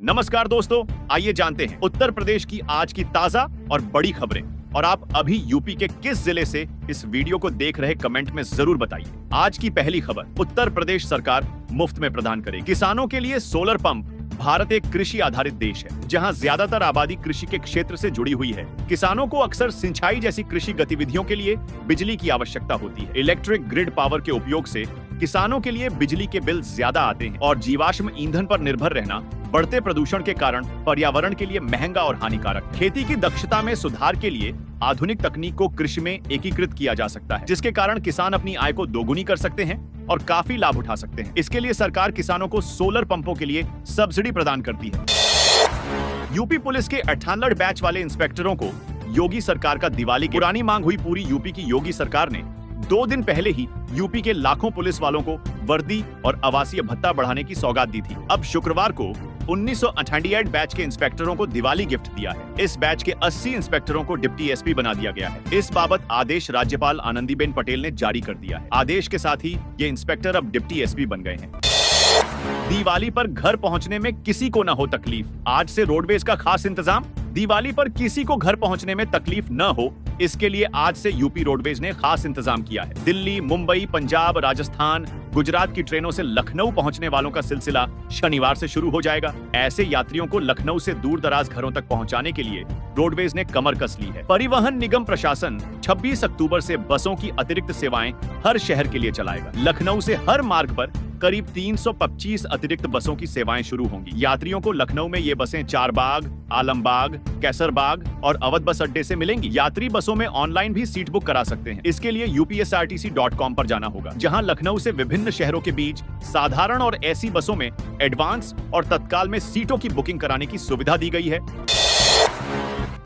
नमस्कार दोस्तों, आइए जानते हैं उत्तर प्रदेश की आज की ताजा और बड़ी खबरें। और आप अभी यूपी के किस जिले से इस वीडियो को देख रहे कमेंट में जरूर बताइए। आज की पहली खबर, उत्तर प्रदेश सरकार मुफ्त में प्रदान करेगी किसानों के लिए सोलर पंप। भारत एक कृषि आधारित देश है, जहां ज्यादातर आबादी कृषि के क्षेत्र से जुड़ी हुई है। किसानों को अक्सर सिंचाई जैसी कृषि गतिविधियों के लिए बिजली की आवश्यकता होती है। इलेक्ट्रिक ग्रिड पावर के उपयोग से किसानों के लिए बिजली के बिल ज्यादा आते हैं और जीवाश्म ईंधन पर निर्भर रहना बढ़ते प्रदूषण के कारण पर्यावरण के लिए महंगा और हानिकारक। खेती की दक्षता में सुधार के लिए आधुनिक तकनीक को कृषि में एकीकृत किया जा सकता है, जिसके कारण किसान अपनी आय को दोगुनी कर सकते हैं और काफी लाभ उठा सकते हैं। इसके लिए सरकार किसानों को सोलर पंपों के लिए सब्सिडी प्रदान करती है। यूपी पुलिस के 98 बैच वाले इंस्पेक्टरों को योगी सरकार का दिवाली की पुरानी मांग हुई पूरी। यूपी की योगी सरकार ने 2 दिन पहले ही यूपी के लाखों पुलिस वालों को वर्दी और आवासीय भत्ता बढ़ाने की सौगात दी थी। अब शुक्रवार को 1998 बैच के इंस्पेक्टरों को दिवाली गिफ्ट दिया है। इस बैच के 80 इंस्पेक्टरों को डिप्टी एसपी बना दिया गया है। इस बाबत आदेश राज्यपाल आनंदीबेन पटेल ने जारी कर दिया है। आदेश के साथ ही ये इंस्पेक्टर अब डिप्टी एसपी बन गए हैं। दिवाली पर घर पहुंचने में किसी को न हो तकलीफ, आज से रोडवेज का खास इंतजाम। दिवाली पर किसी को घर पहुंचने में तकलीफ न हो, इसके लिए आज से यूपी रोडवेज ने खास इंतजाम किया है। दिल्ली, मुंबई, पंजाब, राजस्थान, गुजरात की ट्रेनों से लखनऊ पहुंचने वालों का सिलसिला शनिवार से शुरू हो जाएगा। ऐसे यात्रियों को लखनऊ से दूर दराज घरों तक पहुंचाने के लिए रोडवेज ने कमर कस ली है। परिवहन निगम प्रशासन 26 अक्टूबर से बसों की अतिरिक्त सेवाएं हर शहर के लिए चलाएगा। लखनऊ से हर मार्ग पर करीब 325 अतिरिक्त बसों की सेवाएं शुरू होंगी। यात्रियों को लखनऊ में ये बसें चारबाग, आलमबाग, कैसरबाग और अवध बस अड्डे से मिलेंगी। यात्री बसों में ऑनलाइन भी सीट बुक करा सकते हैं। इसके लिए upsrtc.com पर जाना होगा, जहां लखनऊ से विभिन्न शहरों के बीच साधारण और एसी बसों में एडवांस और तत्काल में सीटों की बुकिंग कराने की सुविधा दी गई है।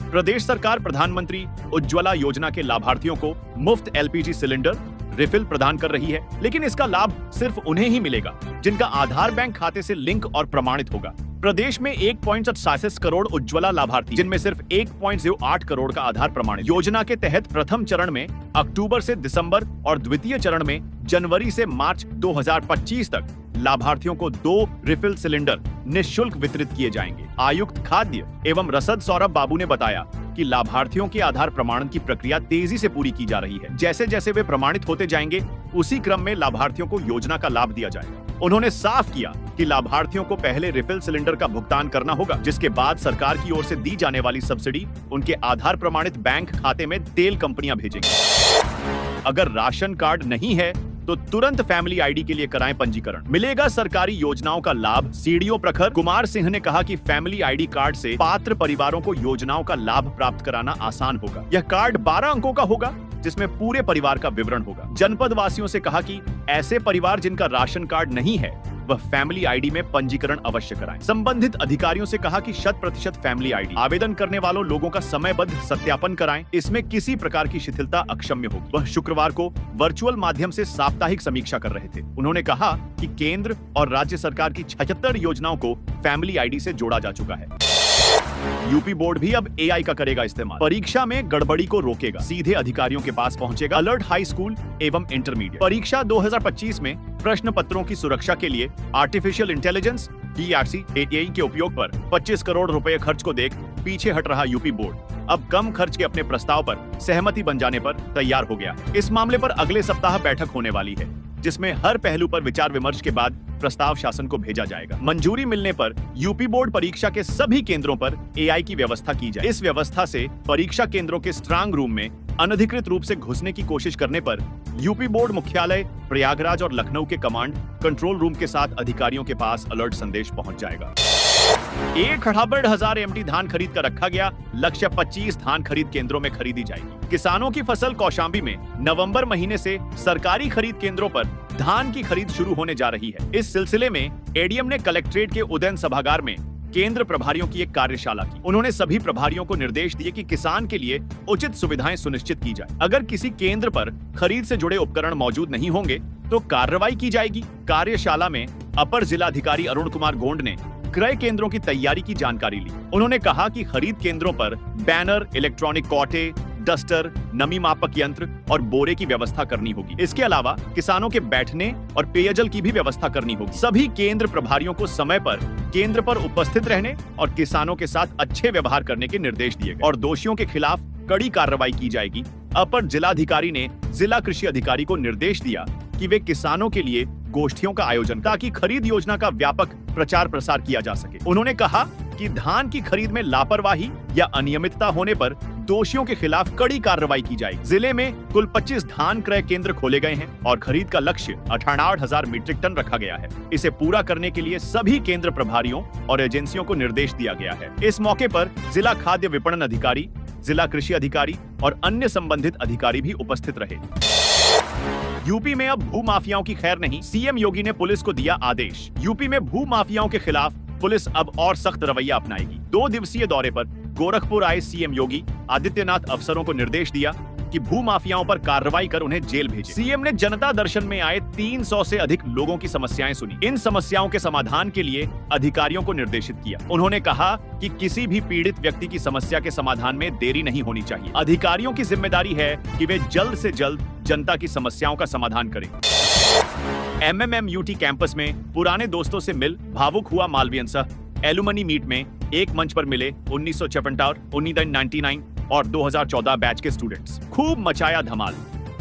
प्रदेश सरकार प्रधानमंत्री उज्ज्वला योजना के लाभार्थियों को मुफ्त एलपीजी सिलेंडर रिफिल प्रदान कर रही है, लेकिन इसका लाभ सिर्फ उन्हें ही मिलेगा जिनका आधार बैंक खाते से लिंक और प्रमाणित होगा। प्रदेश में 1.67 करोड़ उज्ज्वला लाभार्थी, जिनमें सिर्फ 1.08 करोड़ का आधार प्रमाणित। योजना के तहत प्रथम चरण में अक्टूबर से दिसंबर और द्वितीय चरण में जनवरी से मार्च 2025 तक लाभार्थियों को 2 रिफिल सिलेंडर निःशुल्क वितरित किए जाएंगे। आयुक्त खाद्य एवं रसद सौरभ बाबू ने बताया कि लाभार्थियों के आधार प्रमाणन की प्रक्रिया तेजी से पूरी की जा रही है। जैसे जैसे वे प्रमाणित होते जाएंगे, उसी क्रम में लाभार्थियों को योजना का लाभ दिया जाएगा। उन्होंने साफ किया कि लाभार्थियों को पहले रिफिल सिलेंडर का भुगतान करना होगा, जिसके बाद सरकार की ओर से दी जाने वाली सब्सिडी उनके आधार प्रमाणित बैंक खाते में तेल कंपनियां भेजेंगी। अगर राशन कार्ड नहीं है तो तुरंत फैमिली आईडी के लिए कराएं पंजीकरण, मिलेगा सरकारी योजनाओं का लाभ। सीडीओ प्रखर कुमार सिंह ने कहा कि फैमिली आईडी कार्ड से पात्र परिवारों को योजनाओं का लाभ प्राप्त कराना आसान होगा। यह कार्ड 12 अंकों का होगा, जिसमें पूरे परिवार का विवरण होगा। जनपद वासियों से कहा कि ऐसे परिवार जिनका राशन कार्ड नहीं है, वह फैमिली आईडी में पंजीकरण अवश्य कराएं। संबंधित अधिकारियों से कहा कि 100% फैमिली आईडी आवेदन करने वालों लोगों का समयबद्ध सत्यापन कराएं। इसमें किसी प्रकार की शिथिलता अक्षम्य होगी। वह शुक्रवार को वर्चुअल माध्यम से साप्ताहिक समीक्षा कर रहे थे। उन्होंने कहा कि केंद्र और राज्य सरकार की 76 योजनाओं को फैमिली आईडी से जोड़ा जा चुका है। यूपी बोर्ड भी अब एआई का करेगा इस्तेमाल। परीक्षा में गड़बड़ी को रोकेगा, सीधे अधिकारियों के पास पहुंचेगा। अलर्ट हाई स्कूल एवं इंटरमीडिएट परीक्षा 2025 में प्रश्न पत्रों की सुरक्षा के लिए आर्टिफिशियल इंटेलिजेंस DRC एआई के उपयोग पर 25 करोड़ रुपए खर्च को देख पीछे हट रहा यूपी बोर्ड अब कम खर्च के अपने प्रस्ताव पर सहमति बन जाने पर तैयार हो गया है। इस मामले पर अगले सप्ताह बैठक होने वाली है, जिसमें हर पहलू पर विचार विमर्श के बाद प्रस्ताव शासन को भेजा जाएगा। मंजूरी मिलने पर यूपी बोर्ड परीक्षा के सभी केंद्रों पर एआई की व्यवस्था की जाए। इस व्यवस्था से परीक्षा केंद्रों के स्ट्रांग रूम में अनधिकृत रूप से घुसने की कोशिश करने पर यूपी बोर्ड मुख्यालय प्रयागराज और लखनऊ के कमांड कंट्रोल रूम के साथ अधिकारियों के पास अलर्ट संदेश पहुंच जाएगा। 1,68,000 MT धान खरीद कर रखा गया, लक्ष्य 25 धान खरीद केंद्रों में खरीदी जाएगी। किसानों की फसल कौशाम्बी में नवंबर महीने से सरकारी खरीद केंद्रों पर धान की खरीद शुरू होने जा रही है। इस सिलसिले में एडीएम ने कलेक्ट्रेट के उदयन सभागार में केंद्र प्रभारियों की एक कार्यशाला की। उन्होंने सभी प्रभारियों को निर्देश दिए कि किसान के लिए उचित सुविधाएं सुनिश्चित की जाए। अगर किसी केंद्र पर खरीद से जुड़े उपकरण मौजूद नहीं होंगे तो कार्रवाई की जाएगी। कार्यशाला में अपर जिलाधिकारी अरुण कुमार गोंड ने क्रय केंद्रों की तैयारी की जानकारी ली। उन्होंने कहा कि खरीद केंद्रों पर बैनर, इलेक्ट्रॉनिक कौटे, डस्टर, नमी मापक यंत्र और बोरे की व्यवस्था करनी होगी। इसके अलावा किसानों के बैठने और पेयजल की भी व्यवस्था करनी होगी। सभी केंद्र प्रभारियों को समय पर केंद्र पर उपस्थित रहने और किसानों के साथ अच्छे व्यवहार करने के निर्देश दिए गए और दोषियों के खिलाफ कड़ी कार्रवाई की जाएगी। अपर जिलाधिकारी ने जिला कृषि अधिकारी को निर्देश दिया कि वे किसानों के लिए गोष्ठियों का आयोजन ताकि खरीद योजना का व्यापक प्रचार प्रसार किया जा सके। उन्होंने कहा कि धान की खरीद में लापरवाही या अनियमितता होने पर दोषियों के खिलाफ कड़ी कार्रवाई की जाएगी। जिले में कुल 25 धान क्रय केंद्र खोले गए हैं और खरीद का लक्ष्य 68,000 मीट्रिक टन रखा गया है। इसे पूरा करने के लिए सभी केंद्र प्रभारियों और एजेंसियों को निर्देश दिया गया है। इस मौके पर जिला खाद्य विपणन अधिकारी, जिला कृषि अधिकारी और अन्य संबंधित अधिकारी भी उपस्थित रहे। यूपी में अब भू माफियाओं की खैर नहीं, सीएम योगी ने पुलिस को दिया आदेश। यूपी में भू माफियाओं के खिलाफ पुलिस अब और सख्त रवैया अपनाएगी। 2 दिवसीय दौरे पर गोरखपुर आए सीएम योगी आदित्यनाथ अफसरों को निर्देश दिया कि भू माफियाओं पर कार्रवाई कर उन्हें जेल भेजें। सीएम ने जनता दर्शन में आए 300 से अधिक लोगों की समस्याएं सुनी। इन समस्याओं के समाधान के लिए अधिकारियों को निर्देशित किया। उन्होंने कहा कि किसी भी पीड़ित व्यक्ति की समस्या के समाधान में देरी नहीं होनी चाहिए। अधिकारियों की जिम्मेदारी है कि वे जल्द से जल्द जनता की समस्याओं का समाधान करें। MMMUT कैंपस में पुराने दोस्तों से मिल भावुक हुआ मालवीय सह एलुमनी मीट में एक मंच पर मिले 1974, 1999 और 2014 बैच के स्टूडेंट्स। खूब मचाया धमाल।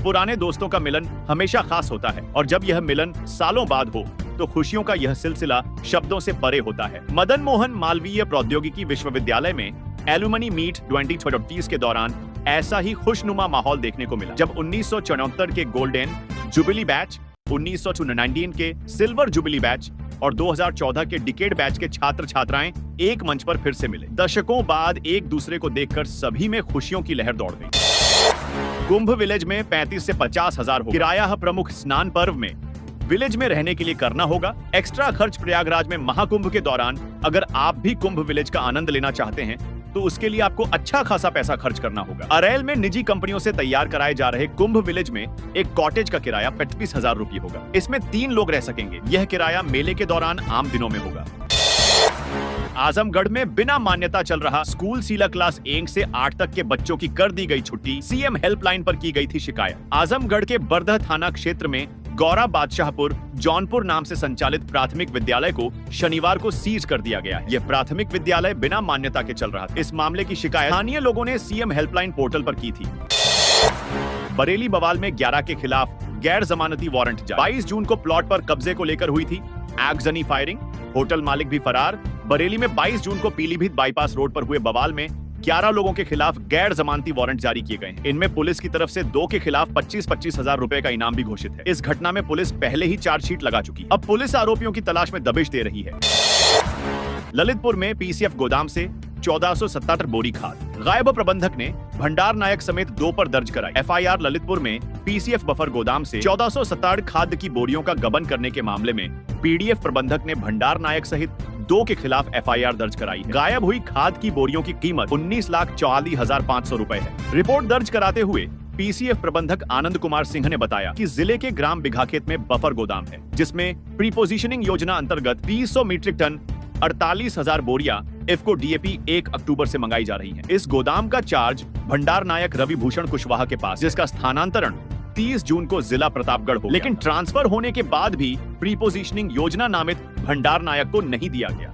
पुराने दोस्तों का मिलन हमेशा खास होता है और जब यह मिलन सालों बाद हो तो खुशियों का यह सिलसिला शब्दों से परे होता है। मदन मोहन मालवीय प्रौद्योगिकी विश्वविद्यालय में एलुमनी मीट 2024 के दौरान ऐसा ही खुशनुमा माहौल देखने को मिला जब 1974 के गोल्डन जुबिली बैच, 1919 के सिल्वर जुबिली बैच और 2014 के डिकेड बैच के छात्र छात्राएं एक मंच पर फिर से मिले। दशकों बाद एक दूसरे को देखकर सभी में खुशियों की लहर दौड़ गई। कुंभ विलेज में 35 से 50 हजार हो किराया प्रमुख स्नान पर्व में विलेज में रहने के लिए करना होगा एक्स्ट्रा खर्च। प्रयागराज में महाकुंभ के दौरान अगर आप भी कुंभ विलेज का आनंद लेना चाहते हैं तो उसके लिए आपको अच्छा खासा पैसा खर्च करना होगा। अरेल में निजी कंपनियों से तैयार कराए जा रहे कुंभ विलेज में एक कॉटेज का किराया 35,000 रुपये होगा। इसमें 3 लोग रह सकेंगे। यह किराया मेले के दौरान आम दिनों में होगा। आजमगढ़ में बिना मान्यता चल रहा स्कूल सीला क्लास 1 से 8 तक के बच्चों की कर दी गई छुट्टी। सीएम हेल्पलाइन पर की गई थी शिकायत। आजमगढ़ के बरदह थाना क्षेत्र में गौरा बादशाहपुर जौनपुर नाम से संचालित प्राथमिक विद्यालय को शनिवार को सीज कर दिया गया है। यह प्राथमिक विद्यालय बिना मान्यता के चल रहा था। इस मामले की शिकायत स्थानीय लोगों ने सीएम हेल्पलाइन पोर्टल पर की थी। बरेली बवाल में 11 के खिलाफ गैर जमानती वारंट जारी। 22 जून को प्लॉट पर कब्जे को लेकर हुई थी आगजनी फायरिंग। होटल मालिक भी फरार। बरेली में 22 जून को पीलीभीत बाईपास रोड पर हुए बवाल में 11 लोगों के खिलाफ गैर जमानती वारंट जारी किए गए हैं। इनमें पुलिस की तरफ से 2 के खिलाफ 25-25 हजार रुपए का इनाम भी घोषित है। इस घटना में पुलिस पहले ही चार्जशीट लगा चुकी। अब पुलिस आरोपियों की तलाश में दबिश दे रही है। ललितपुर में पीसीएफ गोदाम से 1477 बोरी खाद गायब। प्रबंधक ने भंडार नायक समेत 2 पर दर्ज कराई एफआईआर। ललितपुर में पीसीएफ बफर गोदाम से 1477 खाद की बोरियों का गबन करने के मामले में पीडीएफ प्रबंधक ने भंडार नायक सहित 2 के खिलाफ एफआईआर दर्ज कराई है। गायब हुई खाद की बोरियों की कीमत 19,44,500 रुपए है। रिपोर्ट दर्ज कराते हुए पीसीएफ प्रबंधक आनंद कुमार सिंह ने बताया कि जिले के ग्राम बिघाखेत में बफर गोदाम है जिसमें प्रीपोजिशनिंग योजना अंतर्गत 300 मीट्रिक टन 48,000 बोरियां इफको डीएपी 1 अक्टूबर से मंगाई जा रही हैं। इस गोदाम का चार्ज भंडार नायक रवि भूषण कुशवाहा के पास, जिसका स्थानांतरण 30 जून को जिला प्रतापगढ़ हो गया। लेकिन ट्रांसफर होने के बाद भी प्रीपोजिशनिंग योजना नामित भंडार नायक को नहीं दिया गया।